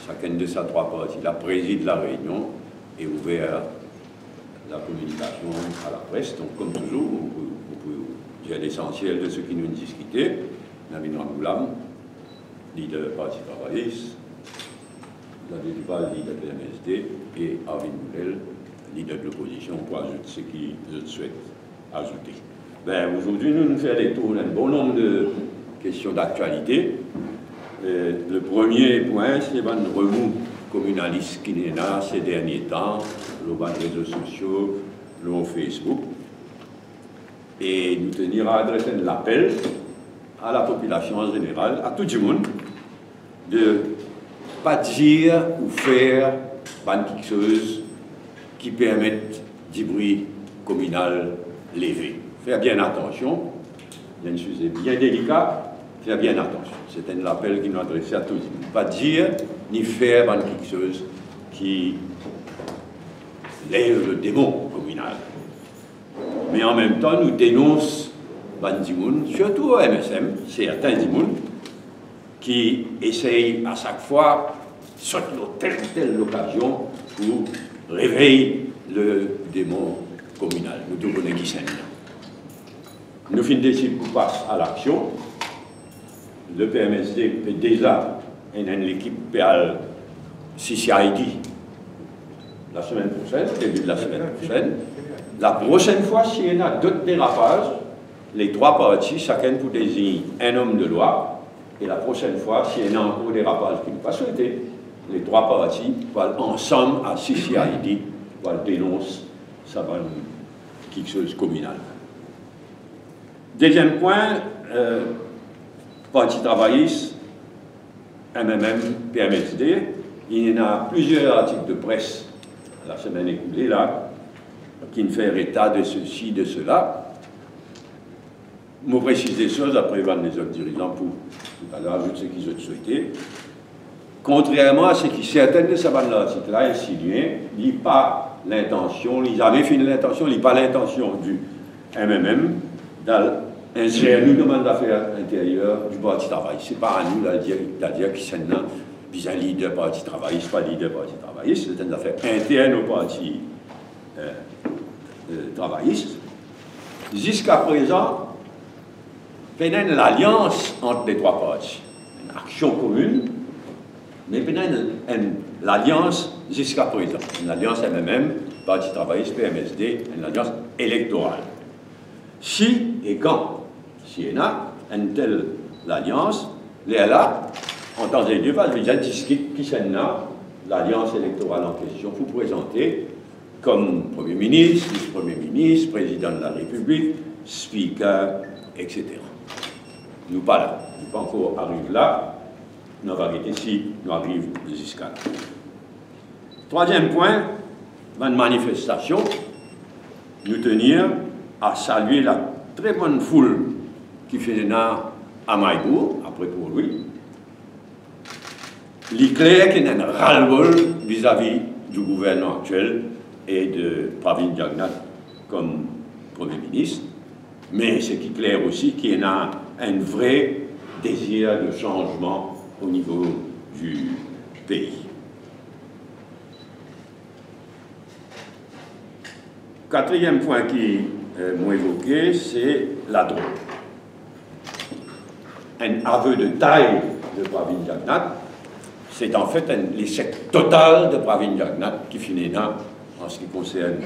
chacune de ces trois parties, la préside la réunion et ouvert la communication à la presse. Donc, comme toujours, vous pouvez dire l'essentiel de ce qui nous discutait. Navin Rangoulam, leader Parti travailliste, David Duval, leader de l'MSD, et Arvin Bourel, leader de l'opposition, pour ajouter ce qui je souhaite ajouter. Ben, aujourd'hui, nous faisons des tours d'un bon nombre de questions d'actualité. Le premier point, c'est le remous communaliste qui est là ces derniers temps, le réseaux sociaux, le Facebook. Et nous tenir à adresser l'appel à la population en général, à tout le monde, de ne pas dire ou faire quelque chose qui permette du bruit communal levé. Faire bien attention, il y a un sujet bien délicat, faire bien attention. C'est un appel qui nous adresse à tous. Ne pas dire ni faire quelque chose qui lève le démon communal. Mais en même temps, nous dénonçons surtout au MSM, certains dimoun qui essayent à chaque fois, sur telle occasion, pour réveiller le démon communal. Nous devons qui s'en Nous finissons décider pour passer à l'action. Le PMSD fait déjà l'équipe PAL CCID la semaine prochaine, début de la semaine prochaine. La prochaine fois, s'il y en a d'autres dérapages, les trois parties, chacun pour désigner un homme de loi. Et la prochaine fois, s'il y en a encore des dérapages qui ne pas souhaiter, les trois parties vont ensemble à CCID vont dénoncer ça va quelque chose de communal. Deuxième point, Parti travailliste, MMM, PMSD, il y en a plusieurs articles de presse la semaine écoulée là, qui ne font état de ceci, de cela. Je vais préciser des choses après voir les autres dirigeants pour tout à l'heure ajouter ce qu'ils ont souhaité. Contrairement à ce qui certaines de ces articles-là insinuaient, il n'y a pas l'intention, ils avaient fini l'intention, il n'y a pas l'intention du MMM d'insérer nous demande d'affaires intérieures du Parti travailliste. Ce n'est pas à nous de dire qui sont là, vis-à-vis leader Parti travailliste, pas leader Parti travailliste, c'est une affaire interne au Parti travailliste. Jusqu'à présent, il y a une alliance entre les trois partis, une action commune, mais il y a l'alliance jusqu'à présent, une alliance MMM, Parti travailliste, PMSD, une alliance électorale. Si et quand, s'il y a une telle alliance, là, en temps et lieu, va déjà discuter qui c'est l'alliance électorale en question, vous présenter comme Premier ministre, vice-premier ministre, président de la République, speaker, etc. Nous pas là, nous pas encore arrivés là, nous va arrêter si nous arrivons jusqu'à là. Troisième point, une manifestation, nous tenir à saluer la très bonne foule qui fait là à Maïbourg, après pour lui. Il est clair qu'il y a un ras-le-bol vis-à-vis du gouvernement actuel et de Pravin Jagnat comme Premier ministre, mais ce qui est clair aussi qu'il y a un vrai désir de changement au niveau du pays. Quatrième point qui m'ont évoqué, c'est la drogue. Un aveu de taille de Pravin Jagnat, c'est en fait un échec total de Pravin Jagnat qui finit là en ce qui concerne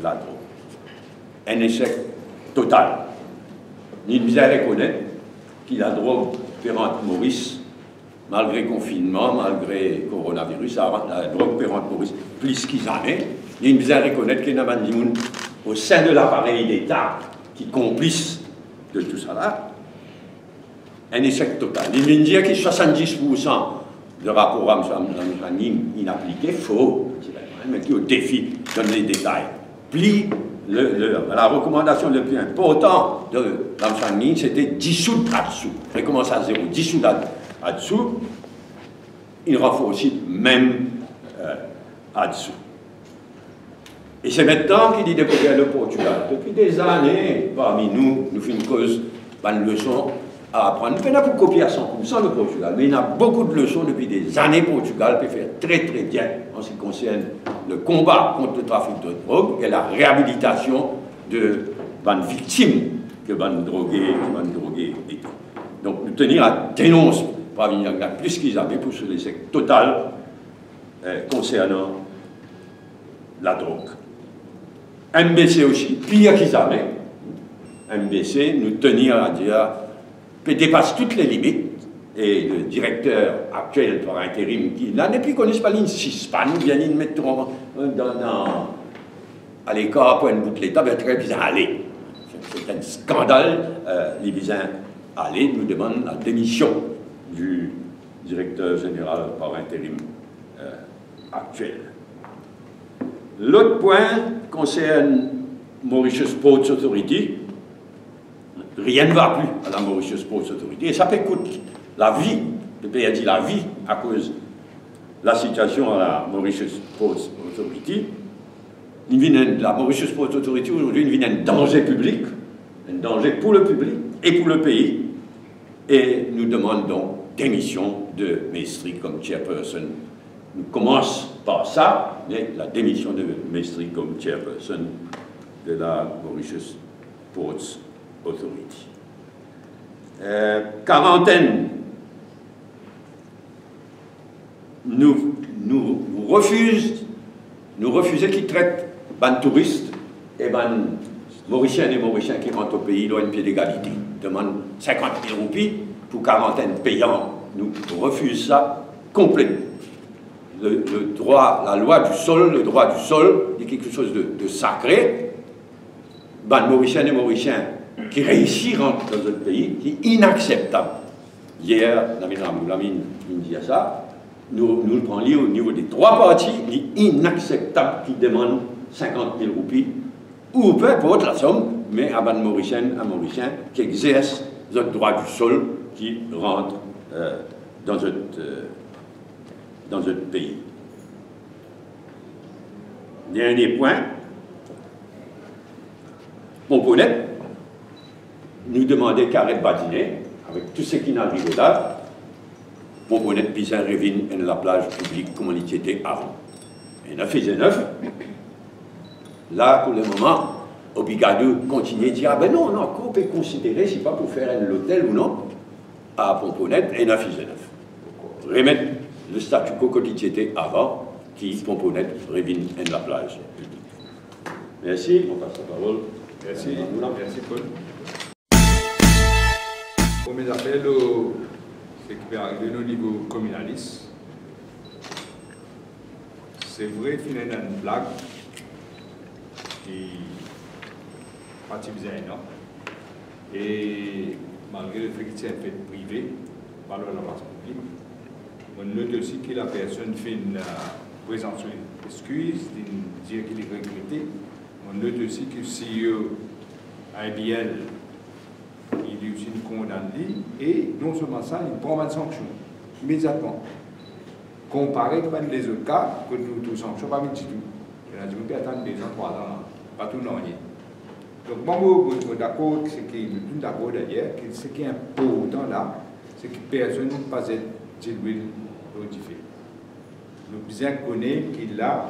la drogue. Un échec total. Il nous a reconnaître que la drogue pérante Maurice, malgré confinement, malgré coronavirus, la drogue pérante Maurice, plus qu'ils en est, il nous a reconnaître qu'il y a des gens au sein de l'appareil d'État qui complice de tout ça là. Un échec total. Il nous dit que 70% de rapport à M. inappliqué, faux, mais qui au défi donne les détails. La recommandation la plus importante de M. c'était dissoudre là-dessous. Il commence à zéro, dissoudre là-dessous. Il renforce aussi même là-dessous. Et c'est maintenant qu'il dit découvrir le Portugal. Depuis des années, parmi nous, nous faisons une cause, une leçon à apprendre. Nous faisons pour copier à 100% le Portugal, mais il y a beaucoup de leçons depuis des années. Portugal peut faire très très bien en ce qui concerne le combat contre le trafic de drogue et la réhabilitation de bonnes victimes que bonnes drogués et tout. Donc nous tenir à dénoncer, pas venir plus qu'ils avaient pour se laisser total concernant la drogue. MBC aussi, pire qu'ils avaient. MBC, nous tenir à dire dépasse toutes les limites. Et le directeur actuel par intérim, qui là depuis qu'on n'est pas ligne 6, pas nous bien nous mettrons à l'écart pour une boucle l'État, bien très bien aller. C'est un scandale. Les visins aller nous demandent la démission du directeur général par intérim actuel. L'autre point concerne Mauritius Ports Authority. Rien ne va plus à la Mauritius Ports Authority. Et ça peut coûter la vie, le pays a dit la vie, à cause de la situation à la Mauritius Ports Authority. La Mauritius Ports Authority, aujourd'hui, il vient un danger public, un danger pour le public et pour le pays. Et nous demandons démission de Mestri comme chairperson. Nous commençons par ça, mais la démission de Mestri comme chairperson de la Mauritius Ports Authority. Quarantaine. Nous refusons qu'ils traitent les touristes et les Mauriciens et Mauriciens qui rentrent au pays, ils ont un pied d'égalité. Ils demandent 50 000 roupies pour quarantaine payant. Nous refusons ça complètement. Le droit, la loi du sol, le droit du sol, est quelque chose de sacré. Les Mauriciens et Mauriciens qui réussissent à rentrer dans notre pays, qui est inacceptable. Hier, Lamine dit ça. Nous le prenons au niveau des trois parties, il est inacceptable qui demandent 50 000 roupies, ou peu importe la somme, mais à un Mauricien qui exerce notre droit du sol, qui rentre dans notre pays. Dernier point, Pomponnet nous demandait carré de badiner, avec tout ce qui n'arrive là. Pomponnet Bizin revient à la plage publique comme on y était avant. Et 9 et 9. Là, pour le moment, Obigadou continue à dire, ah ben non, on peut considérer, si pas pour faire un hôtel ou non, à Pomponnet et 9 et 9. Remettre le statu quo comme il était avant, qui Pomponnet revient à la plage publique. Merci, on passe la parole. Merci, merci Paul. Pour mes appels, ce qui va arriver au niveau communaliste, c'est vrai qu'il y a une blague qui partie bizarre, non? Et malgré le fait que c'est un fait privé, par la place publique, on note aussi que la personne fait une présentation d'excuse, dire qu'il est regretté. On note aussi que si un bien il est aussi condamné et non seulement ça, il prend une sanction immédiatement. Comparé avec les autres cas, que nous tous sanctions pas du tout. Il a dit, on peut attendre 2 ans, 3 ans, pas tout non. Donc, moi, je suis d'accord, c'est que nous sommes d'accord d'ailleurs, que ce qui est important là, c'est que personne ne passe de l'huile notifiée. Nous besoin connaître qu'il a,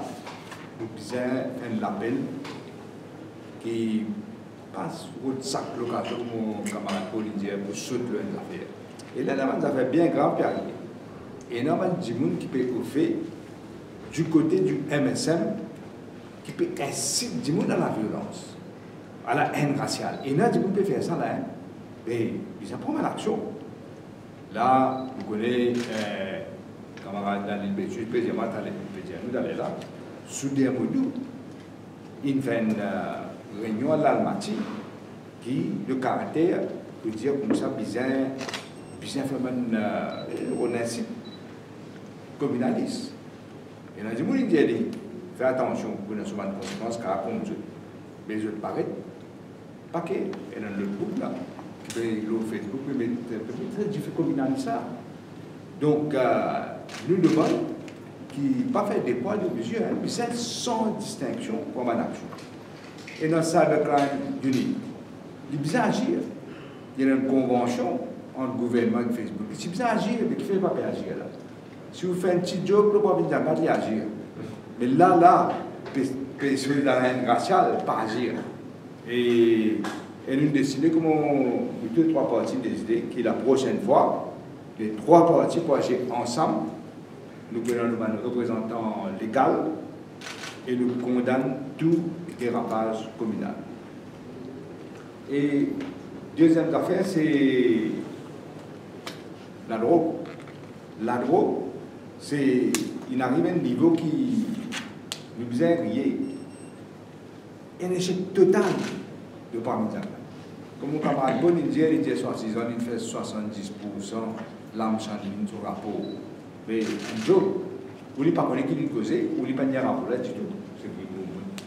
nous besoin faire l'appel qui passe au sac l'occasion mon camarade policier pour sauter l'affaire. Et là, ça fait bien grave qui arrive. Et normalement, il y a des gens qui peuvent faire du côté du MSM, qui peut inciter des gens à la violence, à la haine raciale. Et là, des gens qui peuvent faire ça là, et ils prennent l'action. Là, vous connaissez camarade Daniel Bétu, président Daniel Bétu, nous allons là, sous des modules, il fait une réunion à l'Almaty qui le caractère pour dire comme ça bizarre fait un incite communaliste. Et là, il dit fais attention pour ne pas de conséquences car comme mais je paraît paquet et dans le groupe là qui fait le Facebook mais peut-être du communaliste ça. Donc nous demandons qui pas faire des poids de mesure, mais c'est sans distinction comme une action. Et dans ça, le crime unique, il est bien agir. Il y a une convention entre le gouvernement et Facebook. Si vous agir, mais qui ne fait pas agir là? Si vous faites un petit joke, vous ne pouvez pas agir. Mais là, sur la haine raciale, pas agir. Et nous décidons comment, deux, trois partis décident que la prochaine fois, les trois partis pour agir ensemble, nous prenons un représentant légal et nous condamnons tout dérapage communal. Et deuxième affaire, c'est la drogue. La drogue, il arrive à un niveau qui nous a crié un échec total de parmi ça. Comme mon camarade Bon, il dit 66 ans, il fait 70% l'âme chandine sur rapport. Mais un jour, vous ne pas connaître qui lui causait, vous ne pas dire rapport là du tout.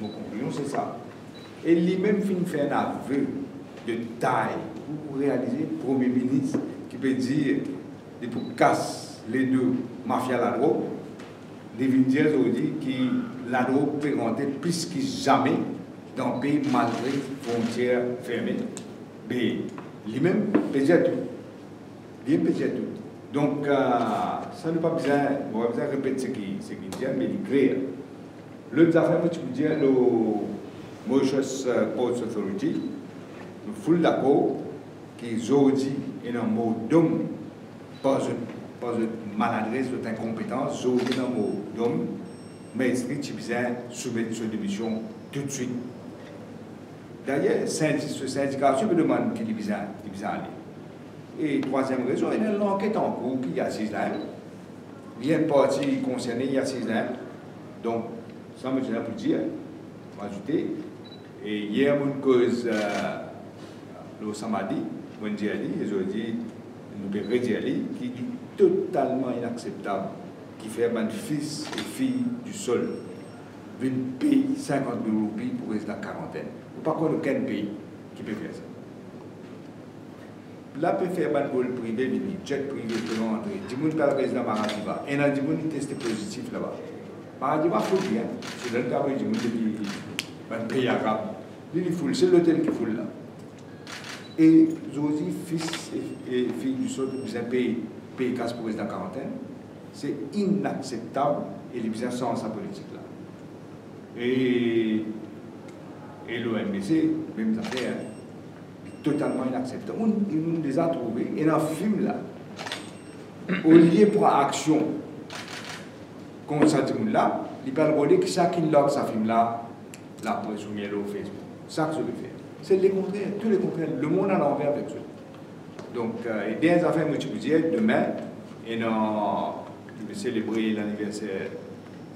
Mon conclusion, c'est ça. Et lui-même fait un aveu de taille pour réaliser le Premier ministre qui peut dire, pour casser les deux mafias la drogue, il vient dire aujourd'hui que la drogue peut rentrer plus que jamais dans le pays malgré les frontières fermées. Mais lui-même peut dire tout. Lui-même peut dire tout. Donc, ça n'a pas besoin, on va besoin de répéter ce qu'il dit, mais il est clair. L'autre affaire, je peux dire, le Mauritius Ports Authority, nous sommes d'accord qu'aujourd'hui, il y a un mot d'homme, pas de maladresse, d'incompétence, aujourd'hui, un mot d'homme, mais il a besoin de soumettre sur démission tout de suite. D'ailleurs, ce syndicat me demande qu'il est besoin d'aller. Et troisième raison, il y a une enquête en cours qui a 6 ans. Il y a une partie concernée il y a 6 ans. Donc, ça me tient pour dire, pour ajouter. Et hier, une cause, le samedi, on dit, ils ont dit, nous devons redire, qui est totalement inacceptable, qui fait un fils et fille du sol, viennent payer 50 000 roupies pour rester dans la quarantaine. Pas qu'on aucun pays qui peut faire ça. Là, peut faire un vol privé, un jet privé pour rentrer. Du monde qui est résident Maradiva. Et là, du monde qui est positif là-bas. Maradiva, il faut bien. C'est le cas où du monde qui est un pays arabe. C'est l'hôtel qui fout là. Et aussi, fils et filles du sol, vous avez payé casse pour rester dans la quarantaine. C'est inacceptable et les besoins sans sa politique là. Et l'OMBC, même affaire, totalement inacceptable. On les a trouvés, et dans le film là, au lieu pour action contre ce film-là, il peut regarder que chacun log ce film-là, là, pour soumettre au Facebook. Ça que je veux faire. C'est les contraires, tous les contraires. Le monde à l'envers avec ça. Donc, et des affaires, moi, je vous dis, demain, et je vais célébrer l'anniversaire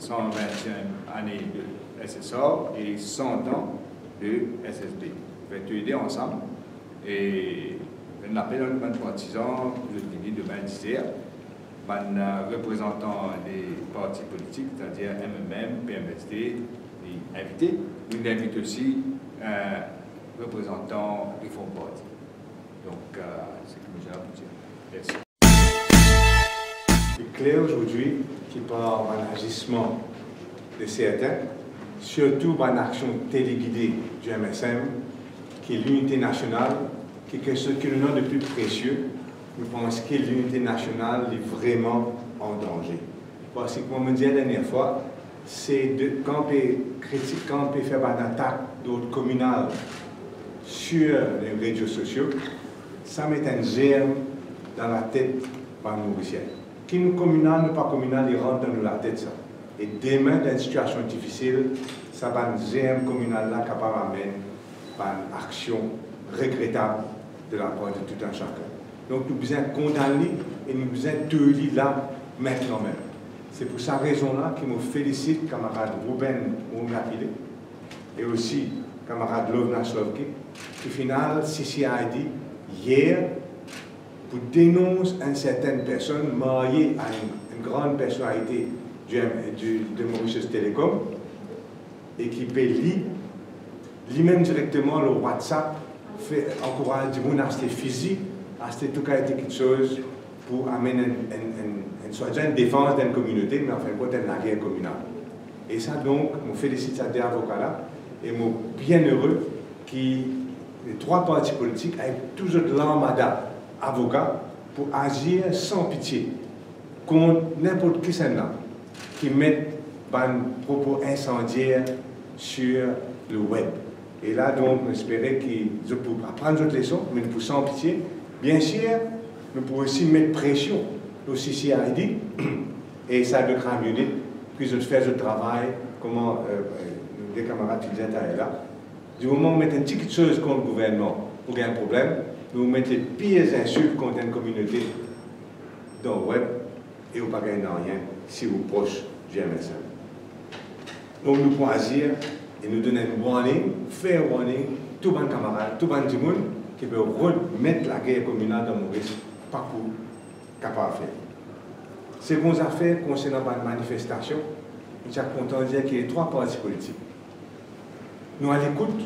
120e année de SSR et 100 ans de SSB. On va t'aider ensemble et on appelle un de partisans, je dis demain 10h, un représentant des partis politiques, c'est-à-dire MMM, PMSD, et invité. On invite aussi un représentant du Front Parti. Donc, c'est ce que j'ai à vous dire. Merci. C'est clair aujourd'hui qu'il par un agissement de certains, surtout par une action téléguidée du MSM, qui est l'unité nationale, qui est quelque chose que nous avons de plus précieux. Nous pensons que l'unité nationale est vraiment en danger. Parce que, comme on me dit la dernière fois, c'est quand on critique, quand on fait une attaque d'autres communales sur les réseaux sociaux, ça met un germe dans la tête par nos Mauriciens. Qui nous communal, nous pas communal, ils rentrent dans la tête ça. Et demain, dans une situation difficile, ça va un germe communal là capable d'amener une action regrettable de la part de tout un chacun. Donc nous besoin condamner et nous besoin tenir là maintenant même. C'est pour cette raison-là que je félicite camarade Ruben Oumapile et aussi camarade Lovna Slovki, qui au final, Sissi a dit hier, pour dénoncer une certaine personne mariée à une grande personnalité de Mauritius Telecom et qui peut lire lui-même directement le WhatsApp, fait encourager du monde à acheter physique, à acheter tout cas quelque chose pour amener une défense d'une communauté, mais en fin de compte, une guerre communale. Et ça donc, je félicite ces deux avocats-là et je suis bien heureux que les trois partis politiques aient toujours de l'ambada avocats pour agir sans pitié contre n'importe qui qui met des propos incendiaires sur le web. Et là, donc, j'espérais qu'ils pourraient apprendre notre leçon, mais nous sans pitié. Bien sûr, nous pouvons aussi mettre pression au CCID et Cybercrime Unit, puis de faire ce travail, comment des camarades qui disaient là. Du moment où on met une petite chose contre le gouvernement, il y a un problème, nous mettons les pires insultes contre une communauté dans le web et vous ne pouvez pas rien si vous êtes proche du MSM. Donc nous pouvons agir et nous donner un warning, fair warning, tout le camarade, tout le monde qui peut remettre la guerre communale dans Maurice, pas pour capable de faire. Ces bonnes affaires concernant la manifestation, je suis content de dire qu'il y a 3 partis politiques. Nous à l'écoute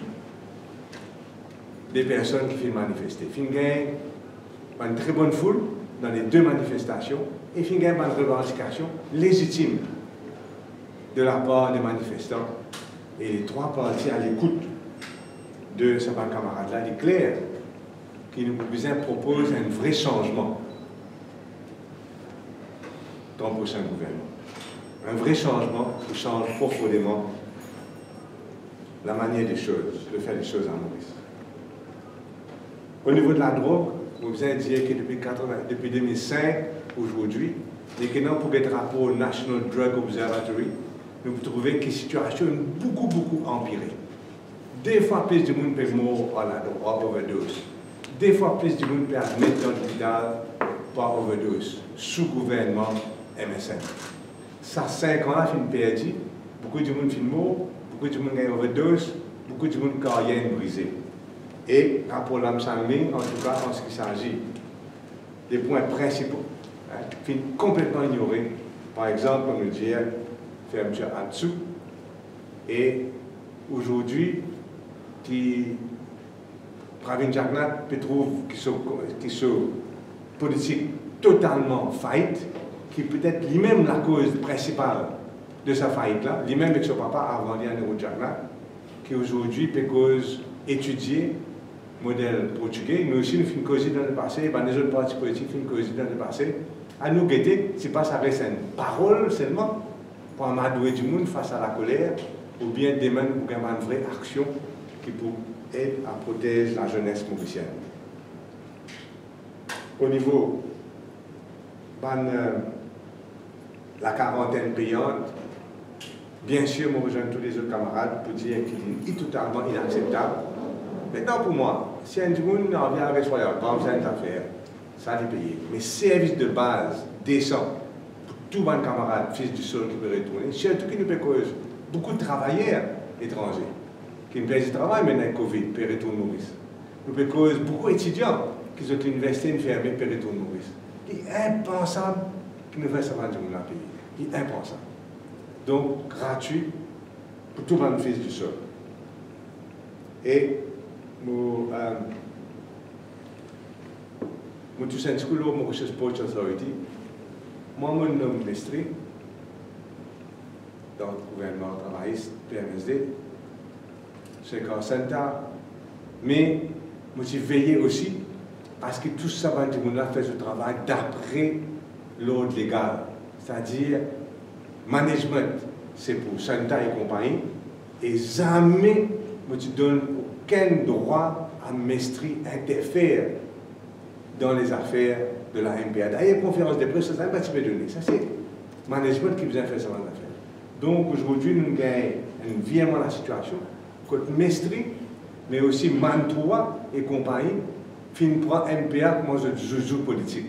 des personnes qui viennent manifester. Il y a une très bonne foule dans les 2 manifestations et il y a une revendication légitime de la part des manifestants. Et les 3 partis à l'écoute de ce camarade-là, il est clair qu'il nous propose un vrai changement dans le prochain gouvernement. Un vrai changement qui change profondément la manière des choses, de faire les choses en Maurice. Au niveau de la drogue, vous avez dit que depuis 2005, aujourd'hui, les Kenyans pour le rapport National Drug Observatory, nous trouvons que la situation est beaucoup empirée. 2 fois plus de monde peut mourir par overdose. 2 fois plus de monde peut admettre dans l'hôpital par overdose, sous gouvernement MSN. Ça, 5 ans, c'est perdu. Beaucoup de monde est mort, beaucoup de monde a overdose, beaucoup de monde a carrière brisée. Et, rapport à l'Amsangling, en tout cas, en ce qui s'agit des points principaux, sont complètement ignorés. Par exemple, comme le dit, fermeture en dessous. Et aujourd'hui, Pravin Jagnat trouve qu'ils sont politiques totalement faillites, qui peut être lui-même la cause principale de sa faillite-là, lui-même avec son papa avant Nehru Jagnat, qui aujourd'hui peut cause étudier le modèle portugais. Nous aussi, nous faisons causer dans le passé, les autres partis politiques font causer dans le passé. À nous guetter, si pas ça reste une parole seulement, pour amadouer du monde face à la colère, ou bien demain pour avoir une vraie action qui peut aider à protéger la jeunesse mauricienne. Au niveau de la quarantaine payante, bien sûr, je rejoins tous les autres camarades pour dire qu'il est totalement inacceptable. Maintenant, pour moi, si un monde en vient avec soi, pas besoin d'affaires, ça les payer. Mais service de base décent pour tous les camarades, fils du sol qui peuvent retourner, surtout qui nous peut cause beaucoup de travailleurs étrangers qui ne peuvent pas travailler maintenant avec Covid, peuvent retourner Maurice. Nous peut cause beaucoup d'étudiants qui sont à l'université fermée, peuvent retourner Maurice. Il est impensable qu'ils ne fassent pas du monde à payer. Il est impensable. Donc, gratuit pour tout le monde, fils du sol. Et tout ça, c'est que Mauritius Sports Authority, moi, mon nom Mestri, dans le gouvernement travailliste, PMSD, c'est qu'en Santa, mais je suis veillé aussi parce que tout ça, tout le monde fait ce travail d'après l'ordre légal, c'est-à-dire management, c'est pour Santa et compagnie, et jamais je ne donne aucun droit à Mestri interfère dans les affaires de la MPA. D'ailleurs, conférence de presse, ça ne va pas donner. Ça, c'est le management qui vous a fait ça dans l'affaire. Donc, aujourd'hui, nous gagnons virement la situation. Côté Mestri, mais aussi Mantoua et compagnie, fin prend MPA comme un joujou politique.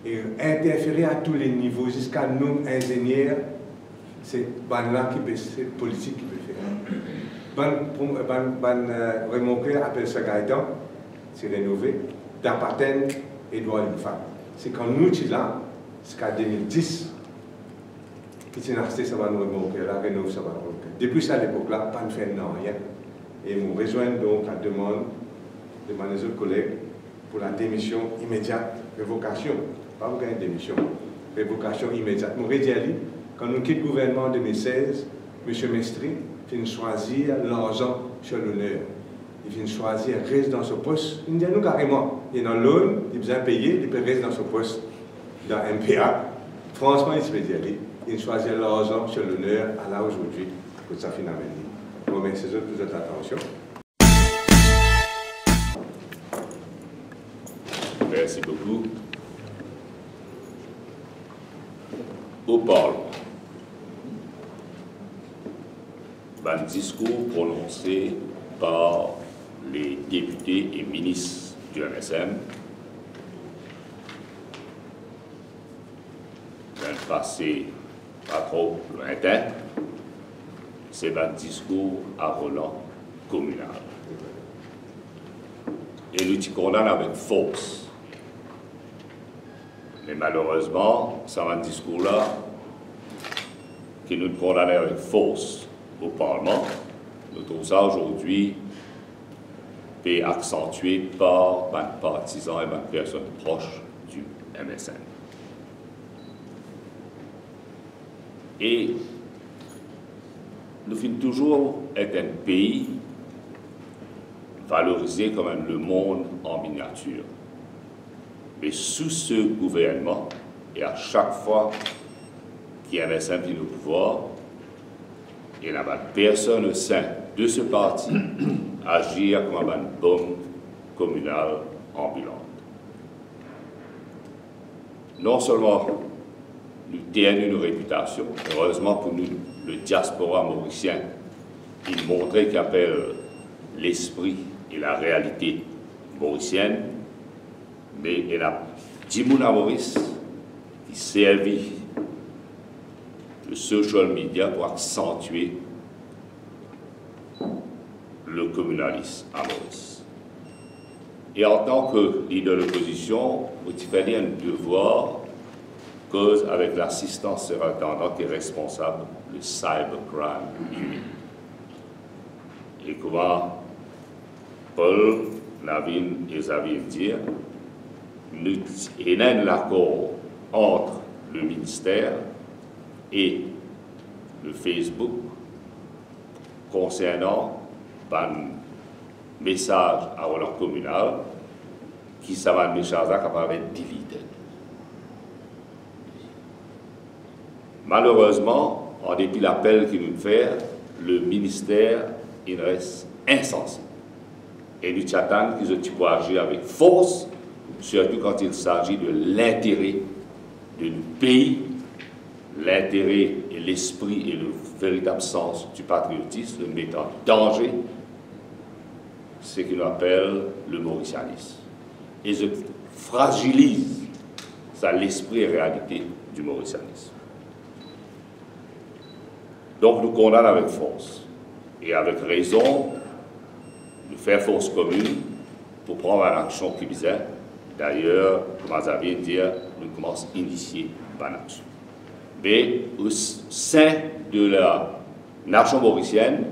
Et interférer à tous les niveaux, jusqu'à nous, ingénieurs, c'est là qui peut, c'est politique qui peut faire. Raymond Claire appelle ça Gaëtan, c'est rénové, Dapaten, Edouard Lufat. C'est quand nous sommes là, jusqu'à 2010, qui s'est acheté ça va nous remonter, la rénov ça va nous remonter. Depuis à l'époque-là, pas de faire rien. Et nous rejoignons donc la demande de mes autres collègues pour la démission immédiate, révocation, pas pour une démission, révocation immédiate. Nous rédialisons, quand nous quittons le gouvernement en 2016, M. Mestri fait choisir l'argent sur l'honneur. il vient choisir reste dans ce poste. Il dit nous carrément, il est dans l'aune, il besoin payer, il peut rester dans ce poste dans MPA. Franchement, il se fait dire, il choisit l'argent sur l'honneur à là aujourd'hui pour ça finalement. Je vous remercie pour votre attention. Merci beaucoup. Au Parlement, un discours prononcé par les députés et ministres du MSM d'un passé pas trop lointain, c'est un discours à volant communal. Et nous y condamnons avec force. Mais malheureusement, c'est un discours-là qui nous condamne avec force au Parlement. Nous trouvons ça aujourd'hui est accentué par les partisans et les personnes proches du MSM. Et nous finissons toujours être un pays valorisé comme le monde en miniature. Mais sous ce gouvernement, et à chaque fois qu'il y a un MSM qui nous pouvoir, il n'y a pas de personne au sein de ce parti agir comme une bombe communale ambulante. Non seulement nous tenons une réputation, heureusement pour nous, le diaspora mauricien, il montrait qu'il appelle l'esprit et la réalité mauricienne, mais il y a 10 personnes à Maurice qui servent le social media pour accentuer le communalisme à Maurice. Et en tant que leader de l'opposition, il fallait un devoir, cause avec l'assistance surintendante qui est responsable du cybercrime unit. Et comment Paul, Navin et Xavier dire, il y a un accord entre le ministère et le Facebook concernant un message à leur communal qui s'avère un message capable d'être deleted. Malheureusement, en dépit de l'appel qu'il nous fait, le ministère il reste insensible. Et nous attendons qu'ils puissent agir avec force, surtout quand il s'agit de l'intérêt du pays, l'intérêt et l'esprit et le véritable sens du patriotisme met en danger ce qu'on appelle le mauricianisme. Et je fragilise l'esprit et la réalité du mauricianisme. Donc nous condamnons avec force et avec raison de faire force commune pour prendre une action qui bizarre. D'ailleurs, comme Xavier dit, nous commençons à initier une action. Mais au sein de la nation mauricienne,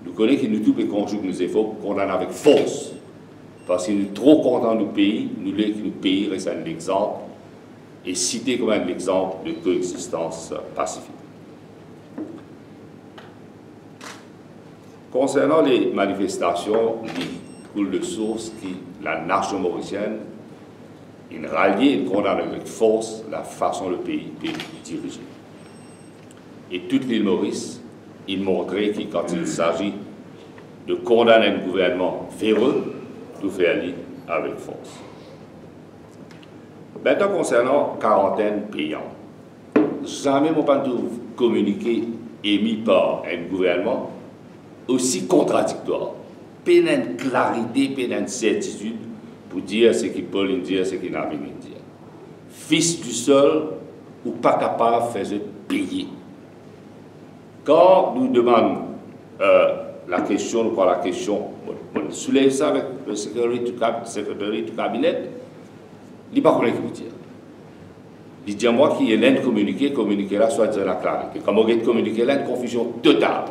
nous connaissons que nous tous les conjuguer nos efforts pour condamner avec force. Parce que nous sommes trop contents du pays, nous voulons que le pays reste un exemple et cité comme un exemple de coexistence pacifique. Concernant les manifestations qui coulent de source, qui la nation mauricienne, il rallie et condamne avec force la façon dont le pays est dirigé. Et toute l'île Maurice, il montrait que quand il s'agit de condamner un gouvernement véreux, tout fait aller avec force. Maintenant, concernant quarantaine payante, jamais mon pas de communiqué émis par un gouvernement aussi contradictoire, peine de clarité, peine de certitude pour dire ce qu'il peut dire, ce qu'il n'a pas dire. Fils du seul ou pas capable de faire payer. Quand nous demandons la question, nous prenons la question, on soulève ça avec le secrétaire du cabinet, il n'y a pas quoi vous dire. Il dit à moi qu'il y a l'un communiqué là, soit disant la clarité. Comme on a communiqué là, une confusion totale.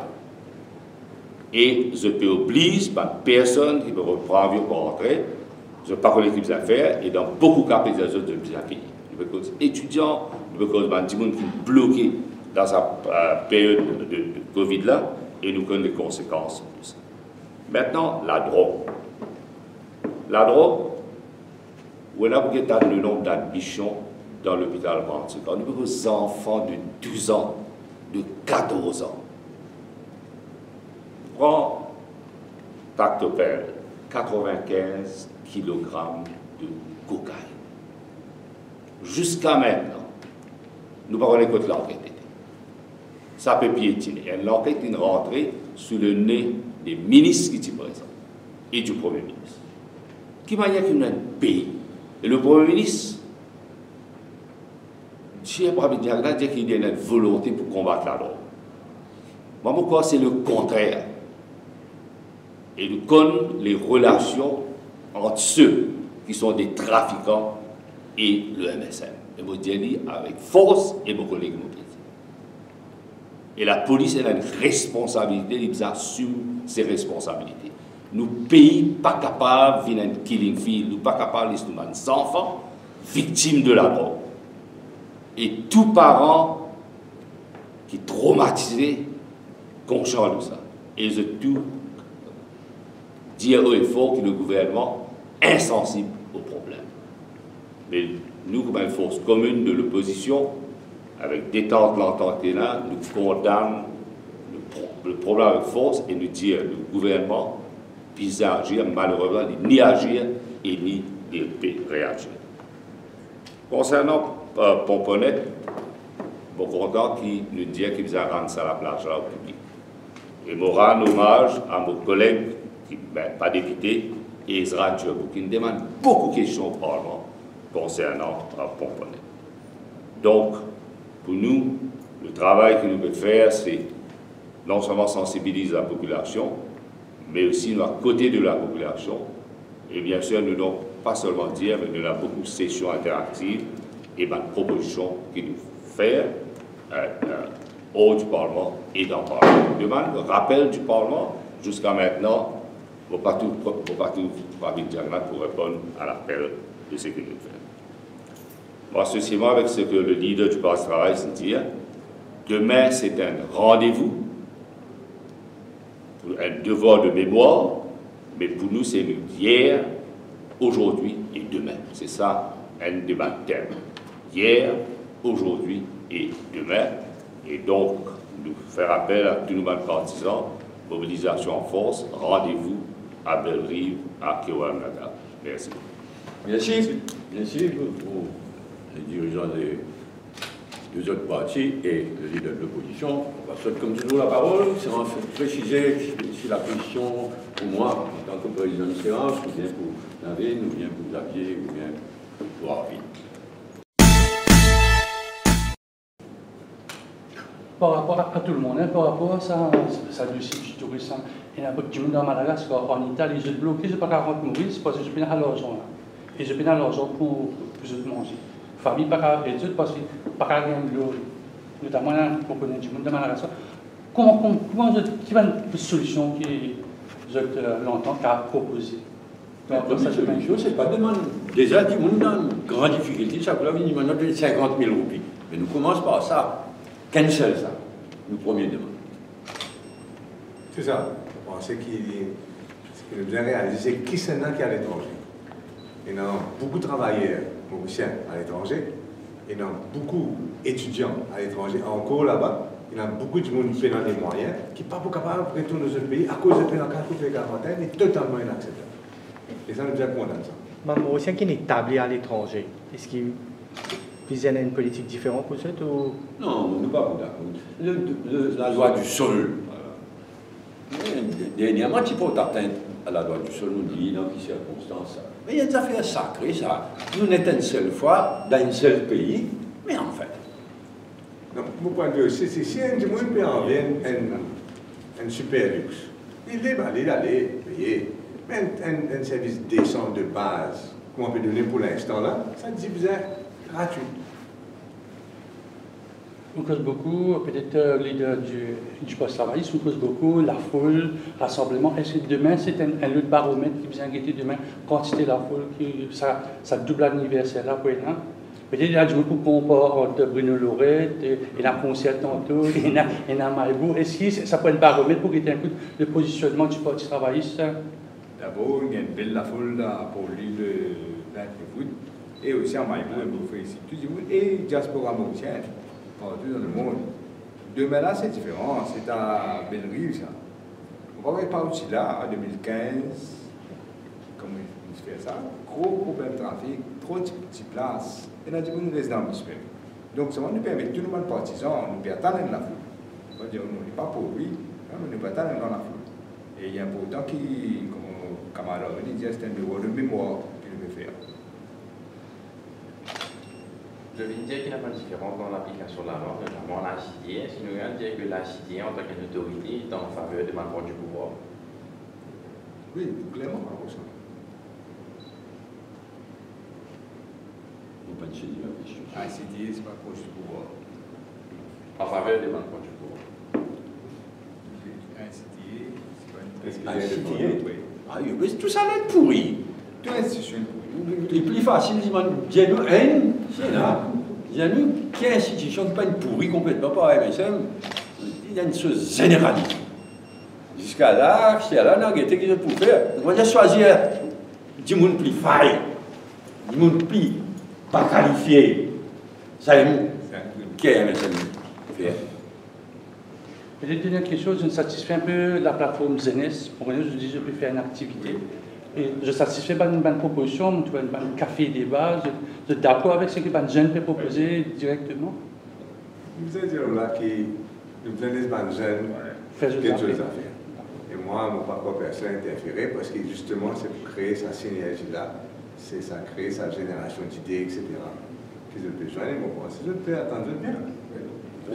Et je peux obliger par personne qui peut reprendre pour rentrer, je ne sais pas quoi l'équipe d'affaires, et dans beaucoup de cas, les autres de bien payer. Il peut cause étudiants, il peut cause des gens qui sont bloqués dans sa période de Covid là, et nous connaissons les conséquences de ça. Maintenant, la drogue. La drogue, on a le nombre d'admissions dans l'hôpital Brantic. On a des enfants de 12 ans, de 14 ans. Prends Tactopel, 95 kg de cocaïne. Jusqu'à maintenant, nous ne parlons pas de l'enquête. Ça peut piétiner. L'enquête est rentrée sous le nez des ministres qui sont présents et du Premier ministre. Qui m'a dit qu'il y a un pays. Et le Premier ministre, Cheikh Mohamed Diagna dit qu'il y a une volonté pour combattre la drogue. Moi, je crois que c'est le contraire. Et nous connaissons les relations entre ceux qui sont des trafiquants et le MSM. Et je dis avec force et mes collègues m'ont dit. Et la police elle a une responsabilité, ils assument ses responsabilités. Nous pays pas capables de faire un killing field, nous pas capables de des enfants victimes de la drogue. Et tout parent qui est traumatisé, conscient de ça. Et je tout dire haut et fort que le gouvernement est insensible au problème. Mais nous, comme une force commune de l'opposition, avec détente l'entente là, nous condamnons le problème avec force et nous disons le gouvernement puisse agir, malheureusement, ni agir et ni réagir. Concernant Pomponnet, je suis content qu'il nous dise qu'il va rendre ça à la plage là, au public. Et je rends hommage à mon collègue, qui n'est pas député, Ezra Djobou, qui nous demande beaucoup de questions au Parlement concernant Pomponnet. Donc, pour nous, le travail que nous devons faire, c'est non seulement sensibiliser la population, mais aussi nous à côté de la population. Et bien sûr, nous n'avons pas seulement dire, mais nous avons beaucoup de sessions interactives et de propositions que nous faisons hors du Parlement et dans le Parlement. Nous demandons le rappel du Parlement. Jusqu'à maintenant, je ne vais pas tout pour répondre à l'appel de ce que nous faisons. Moi, ceci avec ce que le leader du Parti travail se dit, demain c'est un rendez-vous, un devoir de mémoire, mais pour nous c'est hier, aujourd'hui et demain. C'est ça un débat thème. Hier, aujourd'hui et demain. Et donc, nous faire appel à tous nos partisans, mobilisation en force, rendez-vous à Belle-Rive, à Kewanada. Merci. Merci. Merci pour les dirigeants des deux autres partis et le leader de l'opposition. On va souhaiter comme toujours la parole, c'est en fait préciser si la position pour moi, en tant que président de séance, ou bien pour Navin, ou bien pour Xavier, ou bien pour Arvin. Par rapport à tout le monde, par rapport à ça dossier du tourisme, il y a beaucoup de monde dans Madagascar, en Italie, je bloqué, je ne peux pas rentrer Maurice parce que je paye à l'argent là. Et je paye à l'argent pour manger. Famille pas qu'à études parce que pas qu'à rien de l'eau, notamment pour connaître du monde de Madagascar. Comment qui va une solution qui longtemps qu'a proposé? C'est pas demande. Déjà, tout le monde dans une grande difficulté, ça peut avoir une demande de 50 000 roupies. Mais nous commençons par ça. Cancel ça, nous premier demande. C'est ça. Je pense qu'il est bien réalisé, c'est qui c'est là qui est à l'étranger. Il y a beaucoup de travailleurs mauriciens à l'étranger, il y a beaucoup d'étudiants à l'étranger, encore là-bas, il y a beaucoup de monde qui fait dans les moyens, qui n'est pas capable de retourner dans ce pays à cause de la quarantaine, est totalement inacceptable. Et ça, nous devons condamner ça. Les Mauriciens qui sont établis à l'étranger, est-ce qu'ils ont une politique différente pour ça ou... Non, nous ne sommes pas d'accord. La loi du sol. Voilà. Dernièrement, tu peux atteindre à la loi du sol, nous dit dans quelles circonstances. Mais il y a des affaires sacrées, ça. Nous n'étions une seule fois dans un seul pays, mais en fait. Non, mon point de vue, c'est si un monde peut en venir un super luxe, il est allé payer. Mais un service décent de base qu'on peut donner pour l'instant là, ça dit bien gratuit. On cause beaucoup, peut-être le leader du post-travail, on cause beaucoup, la foule, rassemblement. Est-ce que demain, c'est un autre baromètre qui vous inquiète demain, quantité de la foule, ça double l'anniversaire là pour être là? Peut-être qu'il y a du coup compare entre Bruno Lorette et la concert tantôt, et la Maïbou. Est-ce que ça peut être un baromètre pour qu'il y ait un coup de positionnement du Parti travailliste? D'abord, il y a une belle la foule pour lui de foot. Et aussi en Maïbou, on vous félicite tout le monde. Et diaspora mauricienne, partout dans le monde. Demain là, c'est différent. C'est à Bellerive, ça. On va pas aussi là, en 2015, comme il se fait ça, gros problème de trafic, trop de petites places. Et là, nous résidents municipaux. Donc, ça va nous permettre, tout le monde partisan, nous peut attendre la foule. On va dire, on n'est pas pour lui, mais nous peut attendre dans la foule. Et il y a important qui, comme camarade dit, c'est un devoir de mémoire qu'il veut faire. Je viens de dire qu'il n'y a pas de différence dans l'application de la loi, notamment l'ACD. Est-ce que nous allons dire que l'ACD, en tant qu'autorité, est en faveur de maintenir du pouvoir? Oui, clairement, par contre. On peut pas dire la question. ACD, c'est pas proche du pouvoir. En faveur de maintenir du pouvoir. ACD, c'est pas une ACD? Ah oui, mais tout ça va être pourri. Toute institution est pourrie. C'est plus facile, c'est nous, c'est là. Il y a nous, qui est institution qui n'est pas une pourrie complètement par MSM, il y a une chose générale. Jusqu'à là, c'est là, on a été qui pour faire. On va choisir du monde plus faille, du monde plus pas qualifié. Ça est nous, qui est MSM faire. Peut-être dernière question, je satisfais un peu la plateforme Zenes. Pour nous, je dis que je peux faire une activité. Et je satisfais pas une bonne proposition, tu vois, un café débat. Je suis d'accord avec ce que les jeunes peuvent proposer directement. Vous allez dire là que nous venons des jeunes quelque chose à faire. Et moi, mon parcours personnel est interféré parce que justement, c'est pour créer sa synergie-là, c'est ça crée sa génération d'idées, etc. Que je peux joindre, moi, si je peux attendre bien.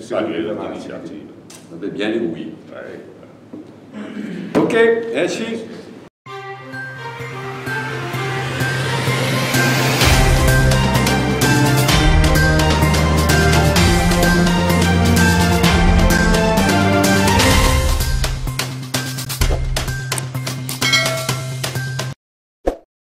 Ça l'initiative. On peut bien les oui. Ok, merci.